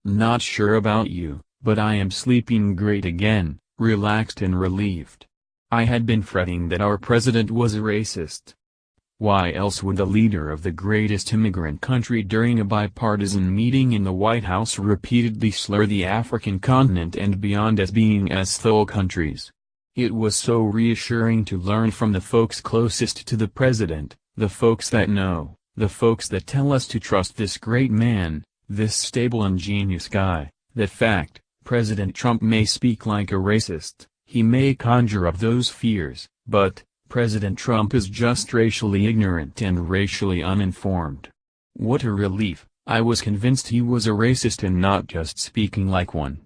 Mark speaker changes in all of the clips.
Speaker 1: Not sure about you, but I am sleeping great again, relaxed and relieved. I had been fretting that our president was a racist. Why else would the leader of the greatest immigrant country during a bipartisan meeting in the White House repeatedly slur the African continent and beyond as being as thole countries? It was so reassuring to learn from the folks closest to the president, the folks that know, the folks that tell us to trust this great man, this stable and genius guy, that fact, President Trump may speak like a racist, he may conjure up those fears, but, President Trump is just racially ignorant and racially uninformed. What a relief, I was convinced he was a racist and not just speaking like one.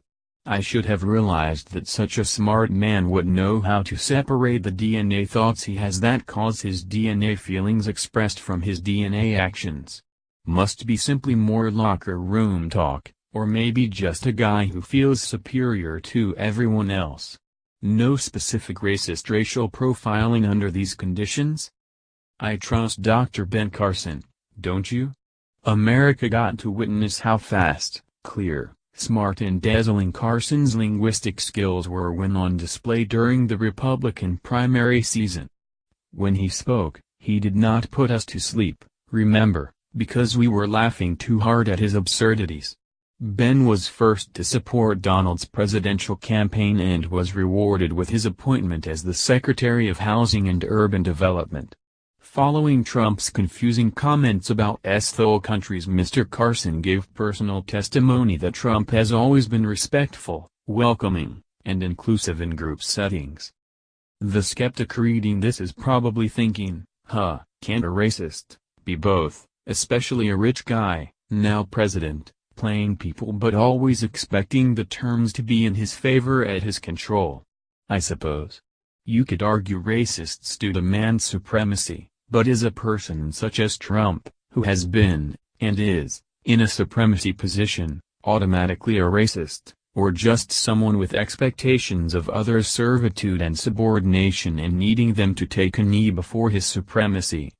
Speaker 1: I should have realized that such a smart man would know how to separate the DNA thoughts he has that cause his DNA feelings expressed from his DNA actions. Must be simply more locker room talk, or maybe just a guy who feels superior to everyone else. No specific racist racial profiling under these conditions? I trust Dr. Ben Carson, don't you? America got to witness how fast, clear, smart and dazzling Carson's linguistic skills were when on display during the Republican primary season. When he spoke, he did not put us to sleep, remember, because we were laughing too hard at his absurdities. Ben was first to support Donald's presidential campaign and was rewarded with his appointment as the Secretary of Housing and Urban Development. Following Trump's confusing comments about thole countries, Mr. Carson gave personal testimony that Trump has always been respectful, welcoming, and inclusive in group settings. The skeptic reading this is probably thinking, can't a racist be both, especially a rich guy, now president, playing people but always expecting the terms to be in his favor at his control? I suppose you could argue racists do demand supremacy, but is a person such as Trump, who has been, and is, in a supremacy position, automatically a racist, or just someone with expectations of others' servitude and subordination and needing them to take a knee before his supremacy?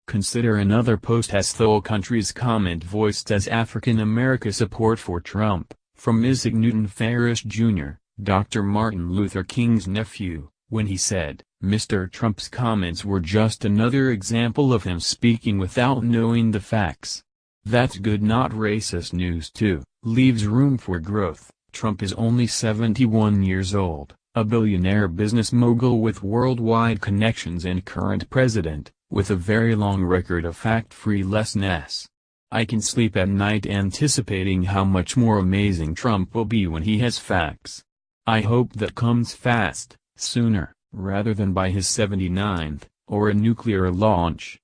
Speaker 1: Consider another post-thole countries comment voiced as African America support for Trump, from Isaac Newton Ferris Jr., Dr. Martin Luther King's nephew, when he said, Mr. Trump's comments were just another example of him speaking without knowing the facts. That's good, not racist news too, leaves room for growth. Trump is only 71 years old, a billionaire business mogul with worldwide connections and current president, with a very long record of fact-free-lessness. I can sleep at night anticipating how much more amazing Trump will be when he has facts. I hope that comes fast, sooner, rather than by his 79th, or a nuclear launch.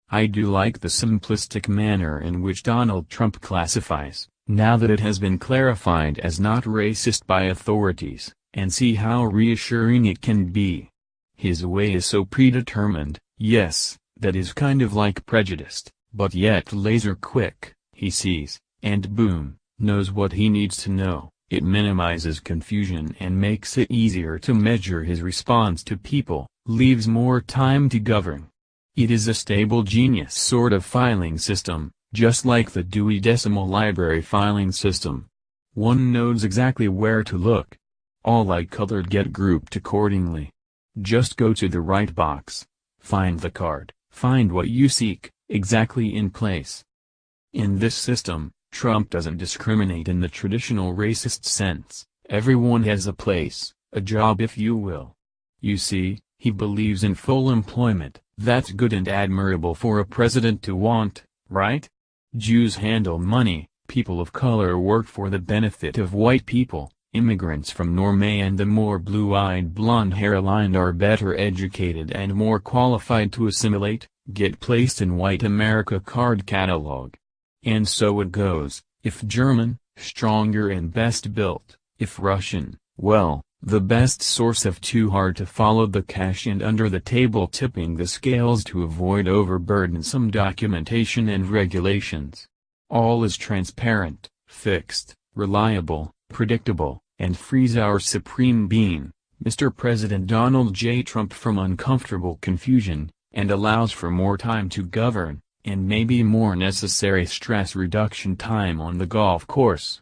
Speaker 1: I do like the simplistic manner in which Donald Trump classifies, now that it has been clarified as not racist by authorities, and see how reassuring it can be. His way is so predetermined, yes, that is kind of like prejudiced, but yet laser quick. He sees, and boom, knows what he needs to know. It minimizes confusion and makes it easier to measure his response to people, leaves more time to govern. It is a stable genius sort of filing system, just like the Dewey Decimal Library filing system. One knows exactly where to look. All like-colored get grouped accordingly. Just go to the right box, find the card, find what you seek, exactly in place. In this system, Trump doesn't discriminate in the traditional racist sense. Everyone has a place, a job if you will. You see, he believes in full employment. That's good and admirable for a president to want, right? Jews handle money, people of color work for the benefit of white people, immigrants from Norway and the more blue-eyed blonde-hair-lined are better educated and more qualified to assimilate, get placed in white America card catalog. And so it goes. If German, stronger and best built. If Russian, well, the best source of too hard to follow the cash and under the table tipping the scales to avoid overburdensome documentation and regulations. All is transparent, fixed, reliable, predictable, and frees our supreme being, Mr. President Donald J. Trump, from uncomfortable confusion, and allows for more time to govern, and maybe more necessary stress reduction time on the golf course.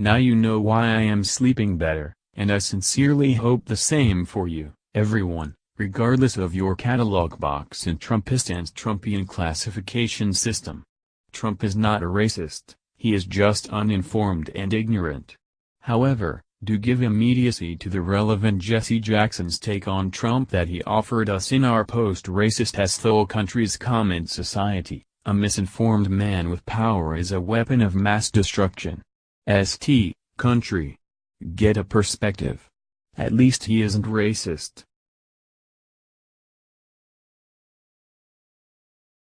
Speaker 1: Now you know why I am sleeping better, and I sincerely hope the same for you, everyone, regardless of your catalog box in Trumpist and Trumpian classification system. Trump is not a racist, he is just uninformed and ignorant. However, do give immediacy to the relevant Jesse Jackson's take on Trump that he offered us in our post-racist thole country's comment society. A misinformed man with power is a weapon of mass destruction. Country. Get a perspective. At least he isn't racist.